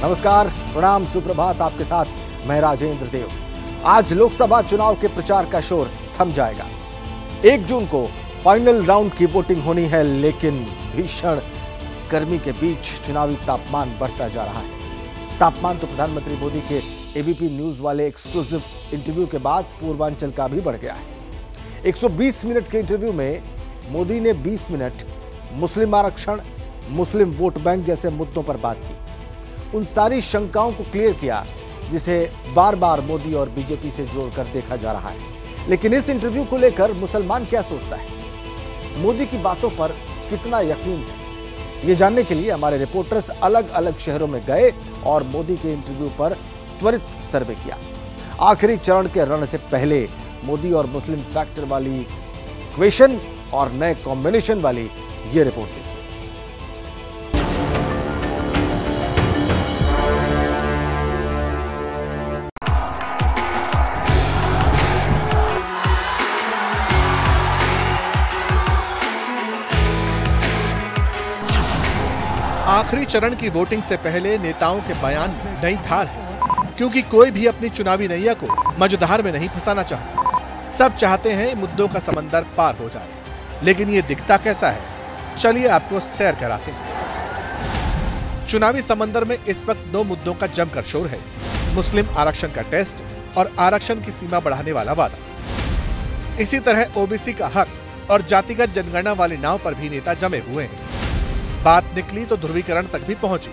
नमस्कार, प्रणाम, सुप्रभात। आपके साथ मैं राजेंद्र देव। आज लोकसभा चुनाव के प्रचार का शोर थम जाएगा। 1 जून को फाइनल राउंड की वोटिंग होनी है, लेकिन भीषण गर्मी के बीच चुनावी तापमान बढ़ता जा रहा है। तापमान तो प्रधानमंत्री मोदी के एबीपी न्यूज वाले एक्सक्लूसिव इंटरव्यू के बाद पूर्वांचल का भी बढ़ गया है। 120 मिनट के इंटरव्यू में मोदी ने 20 मिनट मुस्लिम आरक्षण, मुस्लिम वोट बैंक जैसे मुद्दों पर बात की। उन सारी शंकाओं को क्लियर किया जिसे बार बार मोदी और बीजेपी से जोड़कर देखा जा रहा है। लेकिन इस इंटरव्यू को लेकर मुसलमान क्या सोचता है, मोदी की बातों पर कितना यकीन है, ये जानने के लिए हमारे रिपोर्टर्स अलग अलग शहरों में गए और मोदी के इंटरव्यू पर त्वरित सर्वे किया। आखिरी चरण के रण से पहले मोदी और मुस्लिम फैक्टर वाली क्वेश्चन और नए कॉम्बिनेशन वाली ये रिपोर्ट देखिए। आखिरी चरण की वोटिंग से पहले नेताओं के बयान में नई धार है, क्योंकि कोई भी अपनी चुनावी नैया को मझधार में नहीं फंसाना चाहता। सब चाहते हैं मुद्दों का समंदर पार हो जाए, लेकिन ये दिखता कैसा है, चलिए आपको सैर कराते हैं। चुनावी समंदर में इस वक्त 2 मुद्दों का जमकर शोर है। मुस्लिम आरक्षण का टेस्ट और आरक्षण की सीमा बढ़ाने वाला वादा। इसी तरह ओबीसी का हक और जातिगत जनगणना वाली नाव पर भी नेता जमे हुए हैं। बात निकली तो ध्रुवीकरण तक भी पहुंची,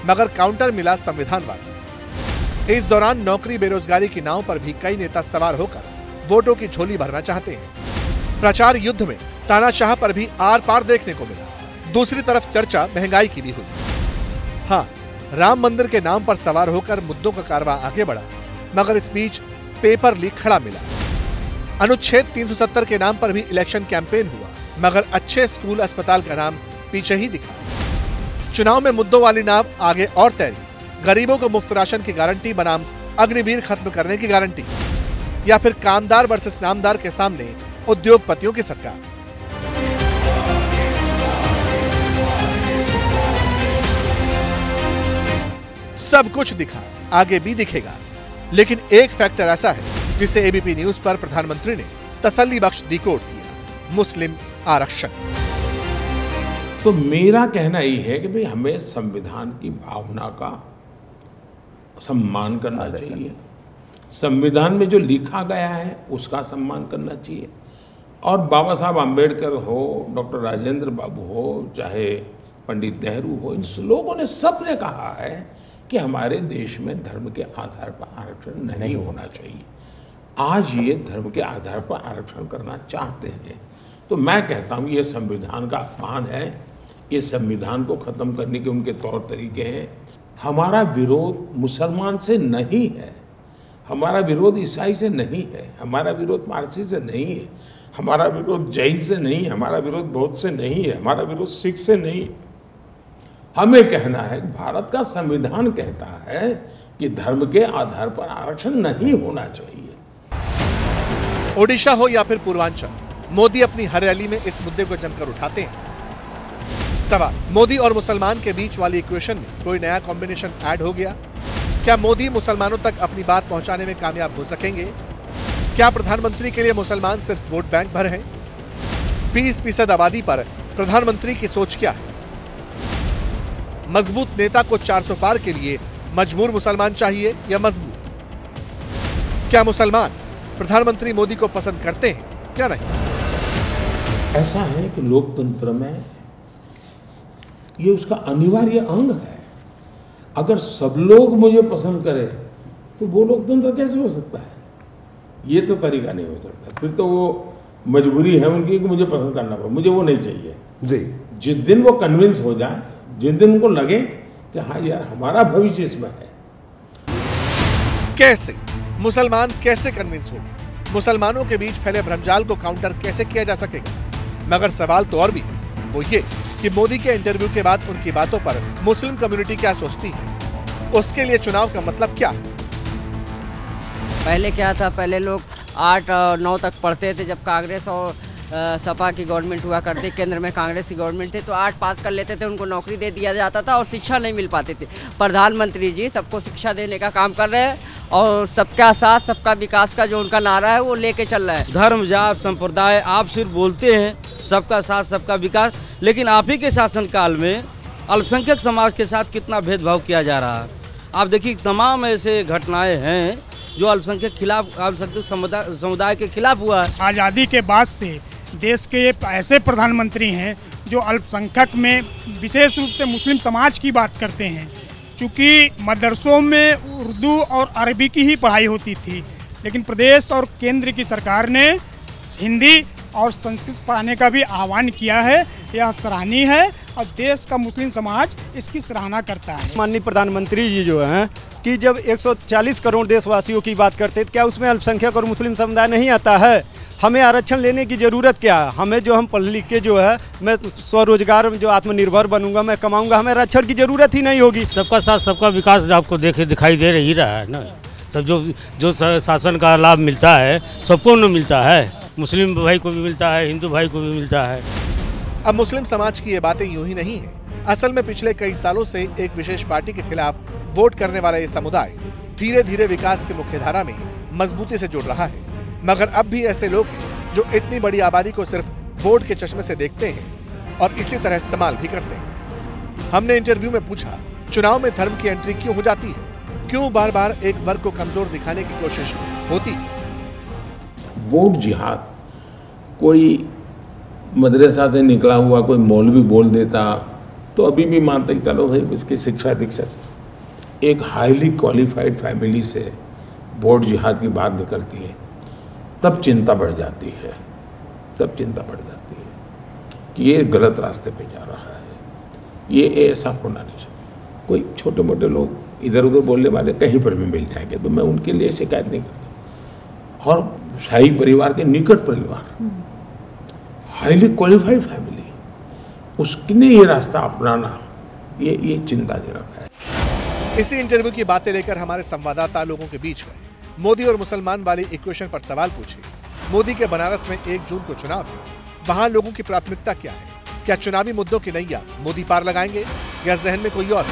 मगर काउंटर मिला संविधानवाद। इस दौरान नौकरी बेरोजगारी की नाव पर भी कई नेता सवार होकर वोटों की झोली भरना चाहते हैं। प्रचार युद्ध में तानाशाह पर भी आर पार देखने को मिला। दूसरी तरफ चर्चा महंगाई की भी हुई। हाँ, राम मंदिर के नाम पर सवार होकर मुद्दों का कारवां आगे बढ़ा, मगर इस बीच पेपर लीक खड़ा मिला। अनुच्छेद 370 के नाम पर भी इलेक्शन कैंपेन हुआ, मगर अच्छे स्कूल अस्पताल का नाम पीछे ही दिखा। चुनाव में मुद्दों वाली नाव आगे और तैरी। गरीबों को मुफ्त राशन की गारंटी बनाम अग्निवीर खत्म करने की गारंटी, या फिर कामदार वर्सेस नामदार के सामने उद्योगपतियों की सरकार। सब कुछ दिखा, आगे भी दिखेगा, लेकिन एक फैक्टर ऐसा है जिसे एबीपी न्यूज पर प्रधानमंत्री ने तसल्ली बख्श डिकोड किया: मुस्लिम आरक्षण। तो मेरा कहना ये है कि भाई हमें संविधान की भावना का सम्मान करना चाहिए। संविधान में जो लिखा गया है उसका सम्मान करना चाहिए। और बाबा साहब आम्बेडकर हो, डॉक्टर राजेंद्र बाबू हो, चाहे पंडित नेहरू हो, इन लोगों ने सबने कहा है कि हमारे देश में धर्म के आधार पर आरक्षण नहीं होना चाहिए। आज ये धर्म के आधार पर आरक्षण करना चाहते हैं, तो मैं कहता हूँ ये संविधान का अपमान है। ये संविधान को खत्म करने के उनके तौर तरीके हैं। हमारा विरोध मुसलमान से नहीं है, हमारा विरोध ईसाई से नहीं है, हमारा विरोध पारसी से नहीं है, हमारा विरोध जैन से नहीं है, हमारा विरोध बौद्ध से नहीं है, हमारा विरोध सिख से नहीं। हमें कहना है, भारत का संविधान कहता है कि धर्म के आधार पर आरक्षण नहीं होना चाहिए। ओडिशा हो या फिर पूर्वांचल, मोदी अपनी हर रैली में इस मुद्दे को जमकर उठाते हैं। सवाल, मोदी और मुसलमान के बीच वाली इक्वेशन में कोई नया कॉम्बिनेशन ऐड हो गया? क्या मोदी मुसलमानों तक अपनी बात पहुंचाने में कामयाब हो सकेंगे? क्या प्रधानमंत्री के लिए मुसलमान सिर्फ वोट बैंक भर हैं? 20% आबादी पर प्रधानमंत्री की सोच क्या है? मजबूत नेता को 400 पार के लिए मजबूर मुसलमान चाहिए या मजबूत? क्या मुसलमान प्रधानमंत्री मोदी को पसंद करते हैं क्या नहीं? ऐसा है कि लोकतंत्र में ये उसका अनिवार्य अंग है। अगर सब लोग मुझे पसंद करें तो वो लोकतंत्र कैसे हो सकता है? ये तो तरीका नहीं हो सकता। फिर तो वो मजबूरी है उनकी कि मुझे पसंद करना पड़े, मुझे वो नहीं चाहिए जी। जिस दिन वो कन्विंस हो जाए, जिस दिन उनको लगे कि हाँ यार हमारा भविष्य इसमें है। कैसे मुसलमान कैसे कन्विंस होंगे? मुसलमानों के बीच फैले भ्रमजाल को काउंटर कैसे किया जा सकेगा? मगर सवाल तो और भी, वो ये कि मोदी के इंटरव्यू के बाद उनकी बातों पर मुस्लिम कम्युनिटी क्या सोचती है, उसके लिए चुनाव का मतलब क्या? पहले क्या था, पहले लोग 8 और 9 तक पढ़ते थे जब कांग्रेस और सपा की गवर्नमेंट हुआ करती, केंद्र में कांग्रेस की गवर्नमेंट थी, तो 8 पास कर लेते थे, उनको नौकरी दे दिया जाता था और शिक्षा नहीं मिल पाती थी। प्रधानमंत्री जी सबको शिक्षा देने का काम कर रहे हैं और सबका साथ सबका विकास का जो उनका नारा है वो लेके चल रहा है। धर्म जात संप्रदाय आप सिर्फ बोलते हैं सबका साथ सबका विकास, लेकिन आप ही के शासनकाल में अल्पसंख्यक समाज के साथ कितना भेदभाव किया जा रहा है। आप देखिए तमाम ऐसे घटनाएं हैं जो अल्पसंख्यक समुदाय के खिलाफ हुआ है। आज़ादी के बाद से देश के ऐसे प्रधानमंत्री हैं जो अल्पसंख्यक में विशेष रूप से मुस्लिम समाज की बात करते हैं। चूँकि मदरसों में उर्दू और अरबी की ही पढ़ाई होती थी, लेकिन प्रदेश और केंद्र की सरकार ने हिंदी और संस्कृत पढ़ाने का भी आह्वान किया है। यह सराहनीय है और देश का मुस्लिम समाज इसकी सराहना करता है। माननीय प्रधानमंत्री जी जो हैं कि जब 140 करोड़ देशवासियों की बात करते तो क्या उसमें अल्पसंख्यक और मुस्लिम समुदाय नहीं आता है? हमें आरक्षण लेने की ज़रूरत क्या है? हमें जो हम पढ़ लिख के जो है मैं स्वरोजगार में जो आत्मनिर्भर बनूंगा, मैं कमाऊंगा, हमें आरक्षण की ज़रूरत ही नहीं होगी। सबका साथ सबका विकास आपको दिखाई दे ही रहा है ना। सब जो शासन का लाभ मिलता है सबको न मिलता है, मुस्लिम भाई को भी मिलता है, हिंदू भाई को भी मिलता है। अब मुस्लिम समाज की ये बातें यूं ही नहीं है। असल में पिछले कई सालों से एक विशेष पार्टी के खिलाफ वोट करने वाला ये समुदाय धीरे धीरे विकास की मुख्यधारा में मजबूती से जुड़ रहा है। मगर अब भी ऐसे लोग हैं जो इतनी बड़ी आबादी को सिर्फ वोट के चश्मे से देखते हैं और इसी तरह इस्तेमाल भी करते हैं। हमने इंटरव्यू में पूछा, चुनाव में धर्म की एंट्री क्यों हो जाती है? क्यों बार बार एक वर्ग को कमजोर दिखाने की कोशिश होती है? वोट जिहाद कोई मदरसा से निकला हुआ कोई मौलवी बोल देता तो अभी भी मानते ही चलो भाई उसकी शिक्षा दीक्षा। एक हाईली क्वालिफाइड फैमिली से वोट जिहाद की बात निकलती है तब चिंता बढ़ जाती है, कि ये गलत रास्ते पे जा रहा है, ये ऐसा होना नहीं चाहिए। कोई छोटे मोटे लोग इधर उधर बोलने वाले कहीं पर भी मिल जाएंगे तो मैं उनके लिए शिकायत नहीं करता। और शाही परिवार के निकट परिवार, हाईली क्वालिफाइड फैमिली, उसने ये रास्ता अपनाना ये चिंताजनक है। इसी इंटरव्यू की बातें लेकर हमारे संवाददाता लोगों के बीच गए, मोदी और मुसलमान वाली इक्वेशन पर सवाल पूछे। मोदी के बनारस में 1 जून को चुनाव है, वहाँ लोगों की प्राथमिकता क्या है? क्या चुनावी मुद्दों की नैया मोदी पार लगाएंगे या जहन में कोई और?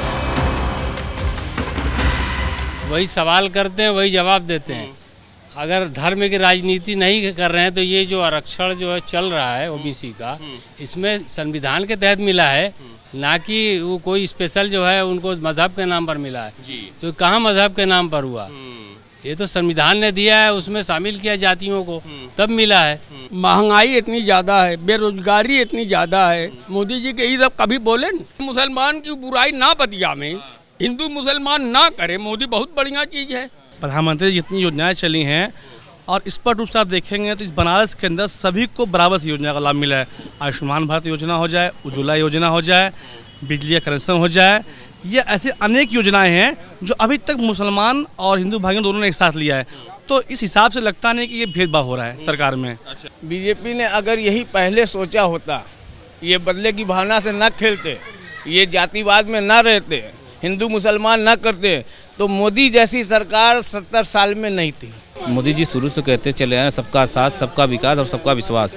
वही सवाल करते हैं, वही जवाब देते हैं। अगर धर्म की राजनीति नहीं कर रहे हैं तो ये जो आरक्षण जो है चल रहा है ओबीसी का, इसमें संविधान के तहत मिला है, ना कि वो कोई स्पेशल जो है उनको मजहब के नाम पर मिला है। तो कहाँ मजहब के नाम पर हुआ? ये तो संविधान ने दिया है, उसमें शामिल किया जातियों को, तब मिला है। महंगाई इतनी ज़्यादा है, बेरोजगारी इतनी ज़्यादा है। मोदी जी के ये सब कभी बोले मुसलमान की बुराई ना बतिया में, हिंदू मुसलमान ना करे, मोदी बहुत बढ़िया चीज़ है। प्रधानमंत्री जितनी योजनाएं चली हैं और स्पष्ट रूप से आप देखेंगे तो इस बनारस के अंदर सभी को बराबर से योजना का लाभ मिला है। आयुष्मान भारत योजना हो जाए, उज्ज्वला योजना हो जाए, बिजली कनेक्शन हो जाए, ये ऐसे अनेक योजनाएं हैं जो अभी तक मुसलमान और हिंदू भाइयों दोनों ने एक साथ लिया है। तो इस हिसाब से लगता नहीं कि ये भेदभाव हो रहा है सरकार में। बीजेपी ने अगर यही पहले सोचा होता, ये बदले की भावना से न खेलते, ये जातिवाद में न रहते, हिंदू मुसलमान न करते, तो मोदी जैसी सरकार 70 साल में नहीं थी। मोदी जी शुरू से कहते चले हैं सबका साथ सबका विकास और सबका विश्वास।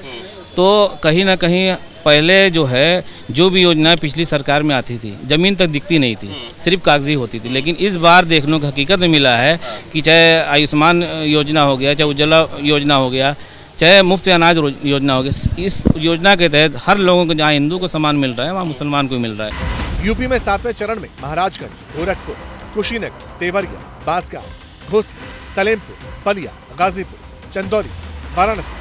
तो कहीं ना कहीं पहले जो है जो भी योजनाएं पिछली सरकार में आती थी ज़मीन तक दिखती नहीं थी, सिर्फ कागजी होती थी। लेकिन इस बार देखने को हकीकत में मिला है कि चाहे आयुष्मान योजना हो गया, चाहे उज्ज्वला योजना हो गया, चाहे मुफ्त अनाज योजना हो गया, इस योजना के तहत हर लोगों को, जहाँ हिंदू को सामान मिल रहा है वहाँ मुसलमान को मिल रहा है। यूपी में 7वें चरण में महाराजगंज, गोरखपुर, कुशीनगर, देवरिया, बांसगांव, घोसी, सलेमपुर, बलिया, गाजीपुर, चंदौली, वाराणसी,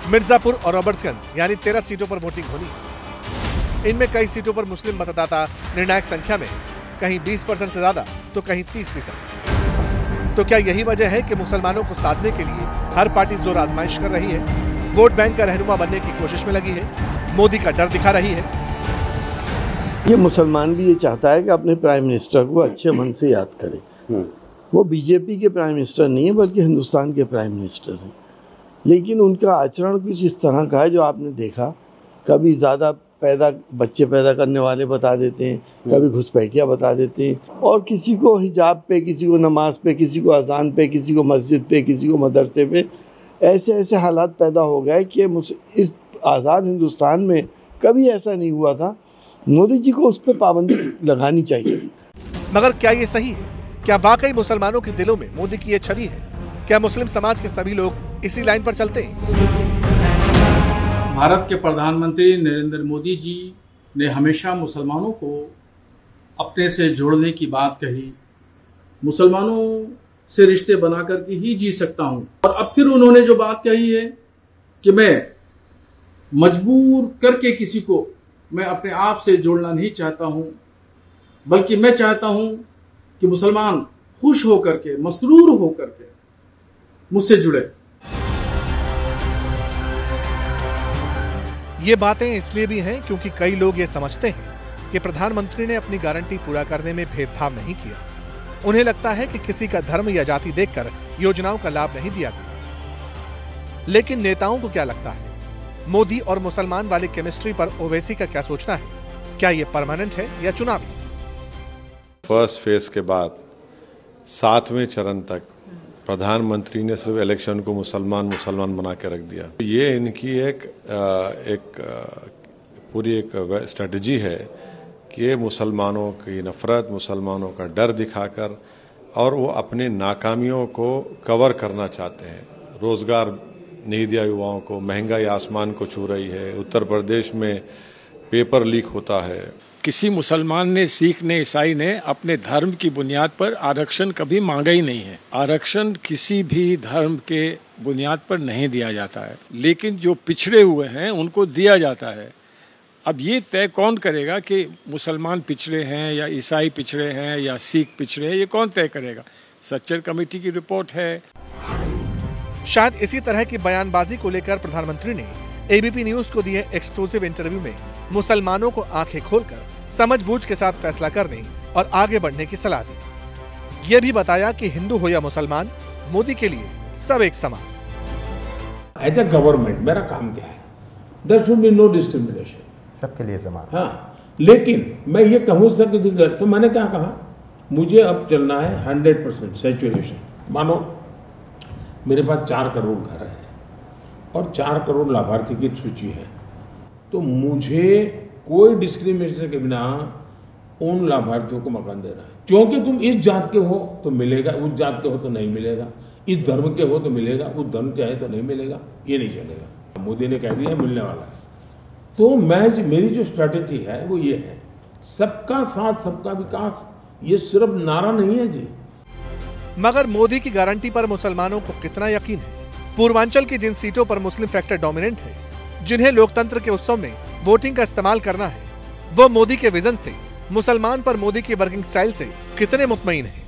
मिर्जापुर और रॉबर्ट्सगंज यानी 13 सीटों पर वोटिंग होनी है। इनमें कई सीटों पर मुस्लिम मतदाता निर्णायक संख्या में, कहीं 20% से ज्यादा तो कहीं 30%। तो क्या यही वजह है कि मुसलमानों को साधने के लिए हर पार्टी जोर आजमाइश कर रही है, वोट बैंक का रहनुमा बनने की कोशिश में लगी है, मोदी का डर दिखा रही है? ये मुसलमान भी ये चाहता है कि अपने प्राइम मिनिस्टर को अच्छे मन से याद करे। वो बीजेपी के प्राइम मिनिस्टर नहीं है बल्कि हिंदुस्तान के प्राइम मिनिस्टर हैं। लेकिन उनका आचरण कुछ इस तरह का है जो आपने देखा, कभी ज़्यादा बच्चे पैदा करने वाले बता देते हैं, कभी घुसपैठिया बता देते हैं, और किसी को हिजाब पे, किसी को नमाज पे, किसी को अजान पे, किसी को मस्जिद पे, किसी को मदरसे पे, ऐसे ऐसे हालात पैदा हो गए कि इस आज़ाद हिंदुस्तान में कभी ऐसा नहीं हुआ था। मोदी जी को उस पर पाबंदी लगानी चाहिए थी। मगर क्या ये सही है? क्या वाकई मुसलमानों के दिलों में मोदी की ये छवि है? क्या मुस्लिम समाज के सभी लोग इसी लाइन पर चलते हैं? भारत के प्रधानमंत्री नरेंद्र मोदी जी ने हमेशा मुसलमानों को अपने से जोड़ने की बात कही, मुसलमानों से रिश्ते बना करके ही जी सकता हूं। और अब फिर उन्होंने जो बात कही है कि मैं मजबूर करके किसी को मैं अपने आप से जोड़ना नहीं चाहता हूं, बल्कि मैं चाहता हूं कि मुसलमान खुश होकर के, मसरूर होकर के मुझसे जुड़े। ये बातें इसलिए भी हैं क्योंकि कई लोग ये समझते हैं कि प्रधानमंत्री ने अपनी गारंटी पूरा करने में भेदभाव नहीं किया। उन्हें लगता है कि किसी का धर्म या जाति देखकर योजनाओं का लाभ नहीं दिया गया। लेकिन नेताओं को क्या लगता है? मोदी और मुसलमान वाली केमिस्ट्री पर ओवैसी का क्या सोचना है? क्या ये परमानेंट है या चुनावी? फर्स्ट फेज के बाद 7वें चरण तक प्रधानमंत्री ने सिर्फ इलेक्शन को मुसलमान बना के रख दिया। ये इनकी एक पूरी एक स्ट्रेटजी है कि मुसलमानों की नफरत, मुसलमानों का डर दिखाकर और वो अपनी नाकामियों को कवर करना चाहते हैं। रोजगार नहीं दिया युवाओं को, महंगाई आसमान को छू रही है, उत्तर प्रदेश में पेपर लीक होता है। किसी मुसलमान ने, सिख ने, ईसाई ने अपने धर्म की बुनियाद पर आरक्षण कभी मांगा ही नहीं है। आरक्षण किसी भी धर्म के बुनियाद पर नहीं दिया जाता है, लेकिन जो पिछड़े हुए हैं उनको दिया जाता है। अब ये तय कौन करेगा कि मुसलमान पिछड़े हैं या ईसाई पिछड़े हैं या सिख पिछड़े हैं? ये कौन तय करेगा? सच्चर कमेटी की रिपोर्ट है। शायद इसी तरह की बयानबाजी को लेकर प्रधानमंत्री ने एबीपी न्यूज को दिए एक्सक्लूसिव इंटरव्यू में मुसलमानों को आंखें खोलकर समझबूझ के साथ फैसला करने और आगे बढ़ने की सलाह दी। ये भी बताया कि हिंदू हो या मुसलमान, मोदी के लिए सब एक समान। एज ए गवर्नमेंट मेरा काम क्या है? There should be no discrimination, सबके लिए समान। हाँ, लेकिन मैं ये कहूँ तो मैंने क्या कहा, मुझे अब चलना है 100% सैचुरेशन। मानो मेरे पास 4 करोड़ घर है और 4 करोड़ लाभार्थी की सूची है, तो मुझे कोई डिस्क्रिमिनेशन के बिना उन लाभार्थियों को मकान देना है। क्योंकि तुम इस जात के हो तो मिलेगा, उस जात के हो तो नहीं मिलेगा, इस धर्म के हो तो मिलेगा, उस धर्म के है तो नहीं मिलेगा, ये नहीं चलेगा। मोदी ने कह दिया मिलने वाला है। तो मेरी जो स्ट्रैटेजी है वो ये है, सबका साथ सबका विकास। ये सिर्फ नारा नहीं है जी। मगर मोदी की गारंटी पर मुसलमानों को कितना यकीन है? पूर्वांचल की जिन सीटों पर मुस्लिम फैक्टर डोमिनेंट है, जिन्हें लोकतंत्र के उत्सव में वोटिंग का इस्तेमाल करना है, वो मोदी के विजन से, मुसलमान पर मोदी की वर्किंग स्टाइल से कितने मुतमईन हैं?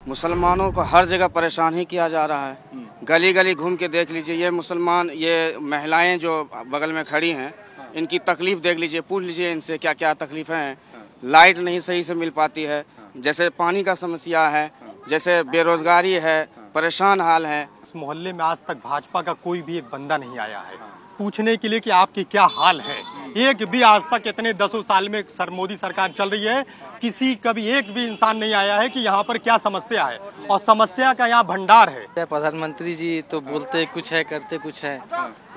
मुसलमानों को हर जगह परेशान ही किया जा रहा है। गली गली घूम के देख लीजिए, ये मुसलमान, ये महिलाएं जो बगल में खड़ी हैं, इनकी तकलीफ देख लीजिए, पूछ लीजिए इनसे क्या क्या तकलीफें हैं। लाइट नहीं सही से मिल पाती है, जैसे पानी का समस्या है, जैसे बेरोजगारी है, परेशान हाल है। इस मोहल्ले में आज तक भाजपा का कोई भी एक बंदा नहीं आया है पूछने के लिए कि आपकी क्या हाल है। एक भी आज तक इतने 10 साल में मोदी सरकार चल रही है, किसी कभी एक भी इंसान नहीं आया है कि यहाँ पर क्या समस्या है, और समस्या का यहाँ भंडार है। प्रधानमंत्री जी तो बोलते कुछ है, करते कुछ है,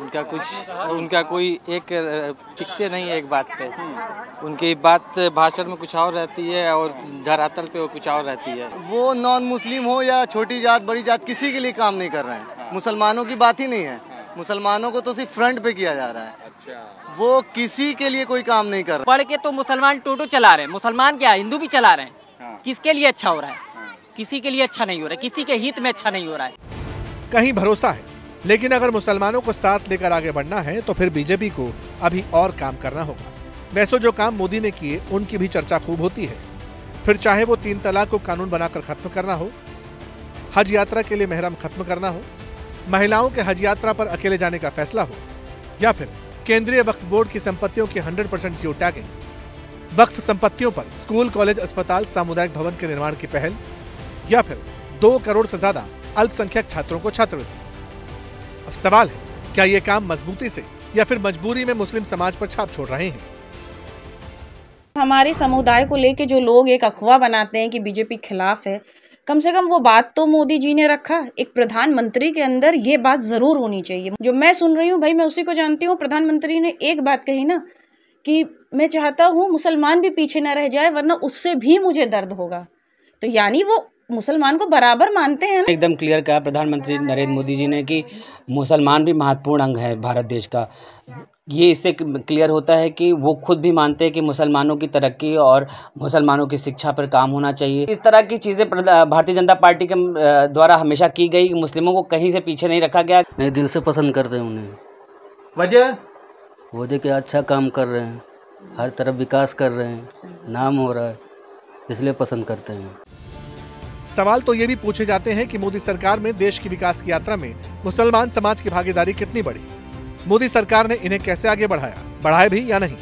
उनका कोई एक टिकते नहीं है एक बात पे। उनकी बात भाषण में कुछ और रहती है और धरातल पे वो कुछ और रहती है। वो नॉन मुस्लिम हो या छोटी जात बड़ी जात, किसी के लिए काम नहीं कर रहे हैं। मुसलमानों की बात ही नहीं है, मुसलमानों को तो सिर्फ फ्रंट पे किया जा रहा है। वो किसी के लिए कोई काम नहीं कर रहा। पढ़ के तो मुसलमान टोटो चला रहे हैं, मुसलमान क्या हिंदू भी चला रहे हैं। किसके लिए अच्छा हो रहा है? किसी के लिए अच्छा नहीं हो रहा है, किसी के हित में अच्छा नहीं हो रहा है। कहीं भरोसा है, लेकिन अगर मुसलमानों को साथ लेकर आगे बढ़ना है तो फिर बीजेपी को अभी और काम करना होगा। वैसे जो काम मोदी ने किए उनकी भी चर्चा खूब होती है। फिर चाहे वो 3 तलाक को कानून बनाकर खत्म करना हो, हज यात्रा के लिए महरम खत्म करना हो, महिलाओं के हज यात्रा पर अकेले जाने का फैसला हो, या फिर केंद्रीय वक्फ बोर्ड की संपत्तियों की 100% जियो टैगिंग, वक्फ संपत्तियों पर स्कूल, कॉलेज, अस्पताल, सामुदायिक भवन के निर्माण की पहल, या फिर 2 करोड़ से ज्यादा अल्पसंख्यक छात्रों को छात्रवृत्ति। अब सवाल है, क्या ये काम मजबूती से या फिर मजबूरी में मुस्लिम समाज पर छाप छोड़ रहे हैं? हमारे समुदाय को लेके जो लोग एक अफवाह बनाते हैं कि बीजेपी खिलाफ है, कम से कम वो बात तो मोदी जी ने रखा। एक प्रधानमंत्री के अंदर ये बात जरूर होनी चाहिए। जो मैं सुन रही हूँ भाई, मैं उसी को जानती हूँ। प्रधानमंत्री ने एक बात कही ना कि मैं चाहता हूँ मुसलमान भी पीछे न रह जाए, वरना उससे भी मुझे दर्द होगा। तो यानी वो मुसलमान को बराबर मानते हैं ना। एकदम क्लियर कहा प्रधानमंत्री नरेंद्र मोदी जी ने कि मुसलमान भी महत्वपूर्ण अंग है भारत देश का। ये इससे क्लियर होता है कि वो खुद भी मानते हैं कि मुसलमानों की तरक्की और मुसलमानों की शिक्षा पर काम होना चाहिए। इस तरह की चीज़ें भारतीय जनता पार्टी के द्वारा हमेशा की गई। मुस्लिमों को कहीं से पीछे नहीं रखा गया। मैं दिल से पसंद करते हैं उन्हें। वजह कि अच्छा काम कर रहे हैं, हर तरफ विकास कर रहे हैं, नाम हो रहा है, इसलिए पसंद करते हैं। सवाल तो ये भी पूछे जाते हैं कि मोदी सरकार में देश की विकास की यात्रा में मुसलमान समाज की भागीदारी कितनी बढ़ी, मोदी सरकार ने इन्हें कैसे आगे बढ़ाया भी या नहीं।